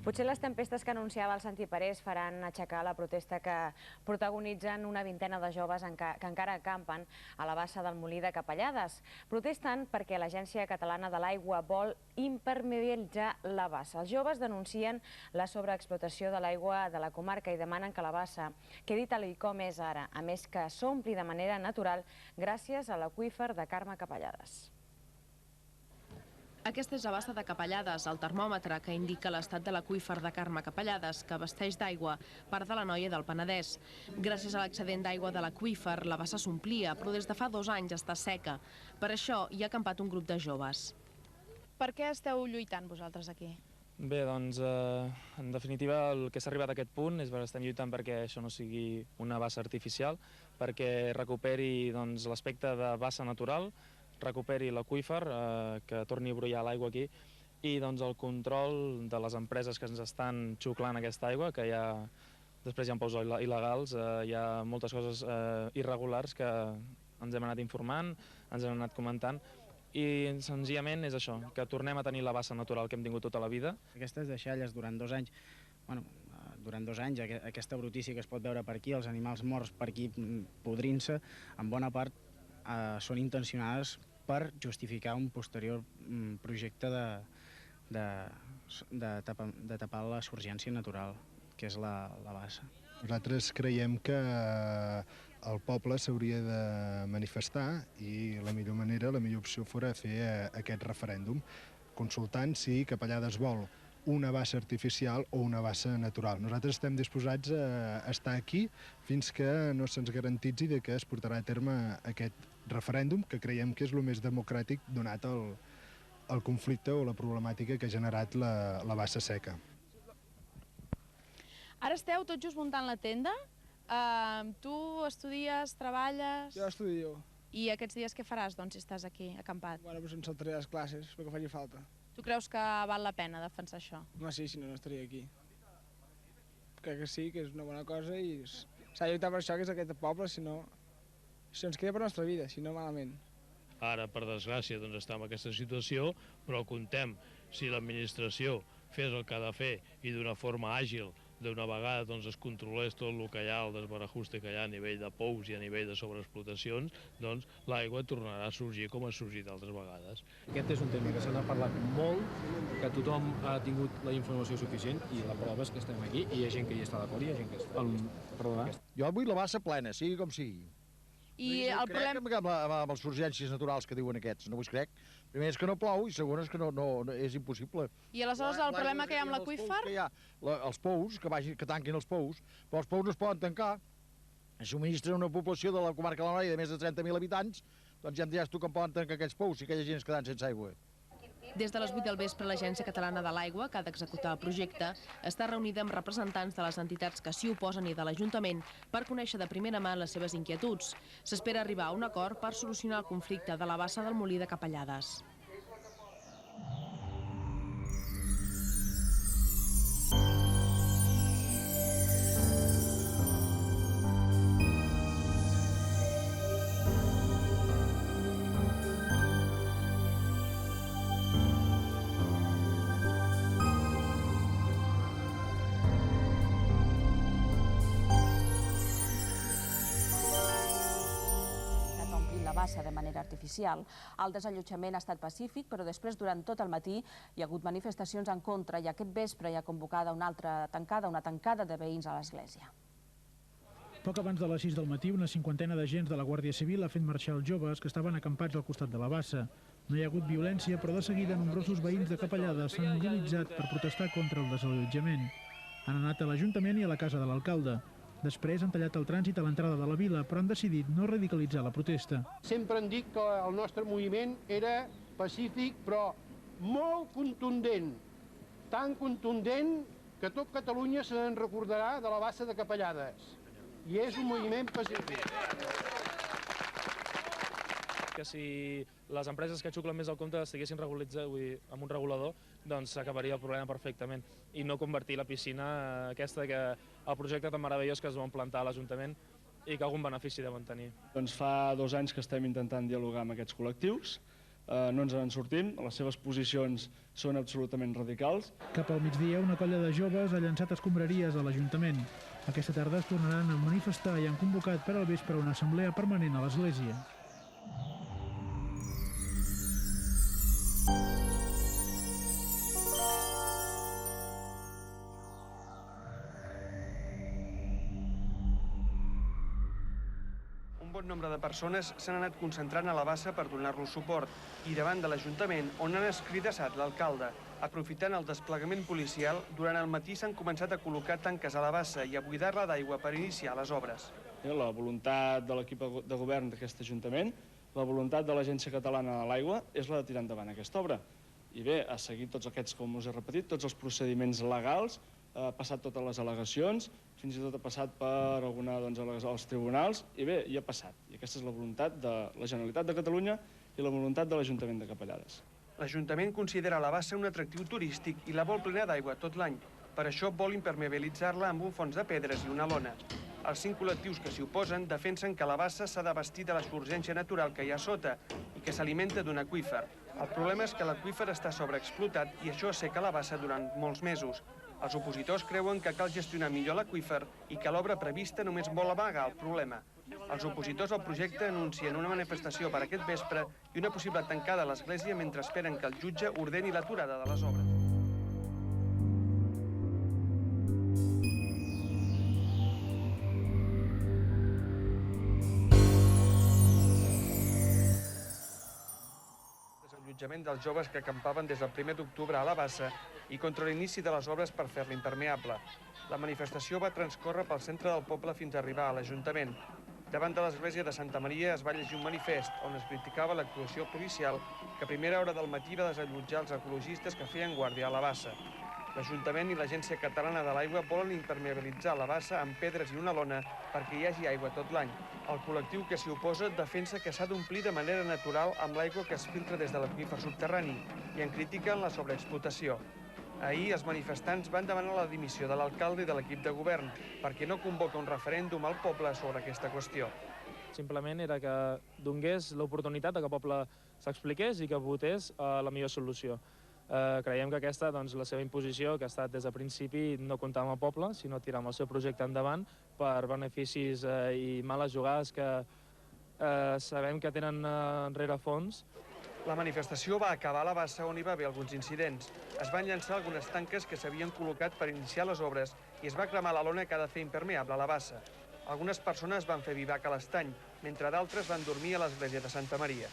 Potser les tempestes que anunciava el Santi Parés faran aixecar la protesta que protagonitzen una vintena de joves que encara acampen a la bassa del Molí de Capellades. Protesten perquè l'Agència Catalana de l'Aigua vol impermeabilitzar la bassa. Els joves denuncien la sobreexplotació de l'aigua de la comarca i demanen que la bassa quedi tal com és ara, a més que s'ompli de manera natural gràcies a l'aqüífer de Carme Capellades. Aquesta és la bassa de Capellades, el termòmetre que indica l'estat de l'aqüífer de Carme Capellades, que abasteix d'aigua part de l'Anoia del Penedès. Gràcies a l'excedent d'aigua de l'aqüífer, la bassa s'omplia, però des de fa 2 anys està seca. Per això hi ha acampat un grup de joves. Per què esteu lluitant vosaltres aquí? Bé, doncs, en definitiva, el que s'ha arribat a aquest punt és que estem lluitant perquè això no sigui una bassa artificial, perquè recuperi l'aspecte de bassa natural, recuperi l'aqüífer, que torni a brollar l'aigua aquí, i el control de les empreses que ens estan xuclant aquesta aigua, que després hi ha pous il·legals, hi ha moltes coses irregulars que ens hem anat informant, ens hem anat comentant, i senzillament és això, que tornem a tenir la bassa natural que hem tingut tota la vida. Aquestes deixalles durant 2 anys, durant 2 anys, aquesta brutícia que es pot veure per aquí, els animals morts per aquí podrint-se, en bona part són intencionades per justificar un posterior projecte de tapar la surgència natural, que és la bassa. Nosaltres creiem que el poble s'hauria de manifestar i la millor manera, la millor opció fora fer aquest referèndum, consultant si Capellades vol una bassa artificial o una bassa natural. Nosaltres estem disposats a estar aquí fins que no se'ns garantitzi que es portarà a terme aquest referèndum, que creiem que és el més democràtic donat el conflicte o la problemàtica que ha generat la bassa seca. Ara esteu tot just muntant la tenda. Tu estudies, treballes... Jo estudio. I aquests dies què faràs, doncs, si estàs aquí, acampat? Bueno, doncs em saltaré les classes, el que faci falta. Tu creus que val la pena defensar això? No, sí, si no, no estaria aquí. Crec que sí, que és una bona cosa i s'ha de lluitar per això, que és aquest poble, si no... Això ens queda per la nostra vida, si no malament. Ara, per desgràcia, doncs està en aquesta situació, però contem, si l'administració fes el que ha de fer i d'una forma àgil, d'una vegada doncs, es controlés tot el que hi ha, el desbarajuste que hi ha a nivell de pous i a nivell de sobreexplotacions, doncs l'aigua tornarà a sorgir com ha sorgit altres vegades. Aquest és un tema que se n'ha parlat molt, que tothom ha tingut la informació suficient i la prova és que estem aquí i hi ha gent que hi està d'acord i hi ha gent que està... Perdona? Jo vull la bassa plena, sigui com sigui. I el problema... Amb les urgències naturals que diuen aquests, no ho crec. Primer és que no plou i segon és que no és impossible. I aleshores el problema que hi ha amb l'aqüífer? Els pous, que tanquin els pous, però els pous no es poden tancar. Subministren una població de la comarca de l'Anoia de més de 30.000 habitants, doncs ja em diràs tu com poden tancar aquells pous si aquella gent es quedant sense aigua. Des de les 8 del vespre, l'Agència Catalana de l'Aigua, que ha d'executar el projecte, està reunida amb representants de les entitats que s'hi oposen i de l'Ajuntament per conèixer de primera mà les seves inquietuds. S'espera arribar a un acord per solucionar el conflicte de la bassa del Molí de Capellades. De manera artificial. El desallotjament ha estat pacífic, però després, durant tot el matí, hi ha hagut manifestacions en contra i aquest vespre hi ha convocada una tancada de veïns a l'església. Poc abans de les 6 del matí, una cinquantena d'agents de la Guàrdia Civil ha fet marxar els joves que estaven acampats al costat de la bassa. No hi ha hagut violència, però de seguida nombrosos veïns de Capellades s'han mobilitzat per protestar contra el desallotjament. Han anat a l'Ajuntament i a la casa de l'alcalde. Després han tallat el trànsit a l'entrada de la vila, però han decidit no radicalitzar la protesta. Sempre han dit que el nostre moviment era pacífic, però molt contundent. Tan contundent que tot Catalunya se n'en recordarà de la bassa de Capellades. I és un moviment pacífic. Que si les empreses que xuclen més el compte estiguessin regularitzades amb un regulador, doncs s'acabaria el problema perfectament i no convertir la piscina aquesta que el projecte tan meravellós que es van plantar a l'Ajuntament i que algun benefici deuen tenir. Doncs fa 2 anys que estem intentant dialogar amb aquests col·lectius no ens en sortim, les seves posicions són absolutament radicals. Cap al migdia, una colla de joves ha llançat escombraries a l'Ajuntament. Aquesta tarda es tornaran a manifestar i han convocat per al vespre una assemblea permanent a l'Església. Un bon nombre de persones s'han anat concentrant a la bassa per donar-los suport i davant de l'Ajuntament, on han escridassat l'alcalde. Aprofitant el desplegament policial, durant el matí s'han començat a col·locar tanques a la bassa i a buidar-la d'aigua per iniciar les obres. La voluntat de l'equip de govern d'aquest Ajuntament, la voluntat de l'Agència Catalana de l'Aigua és la de tirar endavant aquesta obra. I bé, ha seguit tots aquests, com us he repetit, tots els procediments legals, ha passat totes les al·legacions, fins i tot ha passat per alguna als tribunals, i bé, ja ha passat. I aquesta és la voluntat de la Generalitat de Catalunya i la voluntat de l'Ajuntament de Capellades. L'Ajuntament considera la bassa un atractiu turístic i la vol plena d'aigua tot l'any. Per això vol impermeabilitzar-la amb un fons de pedres i una lona. Els 5 col·lectius que s'hi oposen defensen que la bassa s'ha de vestir de la surgència natural que hi ha sota i que s'alimenta d'un aqüífer. El problema és que l'aqüífer està sobreexplotat i això asseca la bassa durant molts mesos. Els opositors creuen que cal gestionar millor l'aqüífer i que l'obra prevista només vol amagar el problema. Els opositors al projecte anuncien una manifestació per aquest vespre i una possible tancada a l'església mentre esperen que el jutge ordeni l'aturada de les obres. Desallotjament dels joves que acampaven des del 1 d'octubre a la bassa i contra l'inici de les obres per fer-la impermeable. La manifestació va transcórrer pel centre del poble fins a arribar a l'Ajuntament. Davant de l'església de Santa Maria es va llegir un manifest on es criticava l'actuació policial que a primera hora del matí va desallotjar els ecologistes que feien guàrdia a la bassa. L'Ajuntament i l'Agència Catalana de l'Aigua volen impermeabilitzar la bassa amb pedres i una lona perquè hi hagi aigua tot l'any. El col·lectiu que s'hi oposa defensa que s'ha d'omplir de manera natural amb l'aigua que es filtra des de l'aqüífer subterrani i en critiquen la sobreexplotació. Ahir els manifestants van demanar la dimissió de l'alcalde i de l'equip de govern perquè no convoca un referèndum al poble sobre aquesta qüestió. Simplement era que donés l'oportunitat que el poble s'expliqués i que votés la millor solució. Creiem que aquesta, la seva imposició, que ha estat des del principi, no comptar amb el poble, sinó tirar amb el seu projecte endavant per beneficis i males jugades que sabem que tenen rerefons. La manifestació va acabar a la bassa on hi va haver alguns incidents. Es van llançar algunes tanques que s'havien col·locat per iniciar les obres i es va cremar la lona que ha de fer impermeable la bassa. Algunes persones van fer vivac a l'estany, mentre d'altres van dormir a l'església de Santa Maria.